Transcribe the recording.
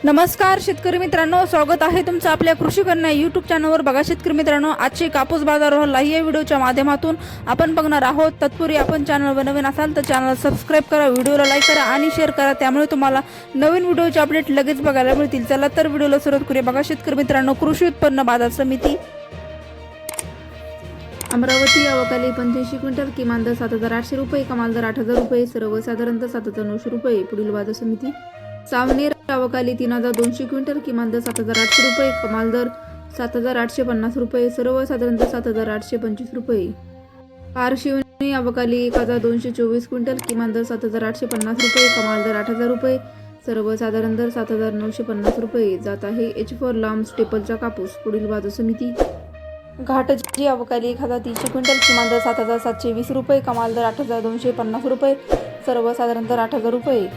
नमस्कार शेतकरी मित्रांनो, स्वागत आहे तुमचं आपल्या कृषी कन्या यूट्यूब चॅनलवर। बघा शेतकरी मित्रांनो, आजचे कापूस बाजारावर लाईव्ह या व्हिडिओच्या माध्यमातून आपण बघणार आहोत। तत्पूर्वी आपण चॅनलवर नवीन असाल तर चॅनल सबस्क्राइब करा, व्हिडिओला लाईक करा आणि शेअर करा, त्यामुळे तुम्हाला नवीन व्हिडिओचे अपडेट लगेच बघायला मिळतील। चला तर व्हिडिओला सुरुवात करूया। बघा शेतकरी मित्रांनो, कृषी उत्पन्न बाजार समिती अमरावती अवकाली 85 क्विंटल, किमान दर 7,800 रुपये, कमाल दर 8,000 रुपये, सर्वसाधारण दर 7,900 रुपये। पुढील बाजार समिती सावनेर अवकाली 3,200 क्विंटल, किमान दर 7,800 रुपये, कमाल दर 7,850 रुपये, सर्वसाधारण दर 7,825 रुपये। पारशिवनी अवकाली 1,224 क्विंटल, किमान दर 7,850 रुपये, कमाल दर 8,000 रुपये, सर्वसाधारण दर 7,950 रुपये। जात आहे H4 लांब स्टेपलचा कापूस। पुढील बाजार समिती घाटची अवकाली 1,300 क्विंटल, किमान दर 7,720 रुपये, कमाल दर 8,250 रुपये, सर्वसाधारण दर 8,000 रुपये।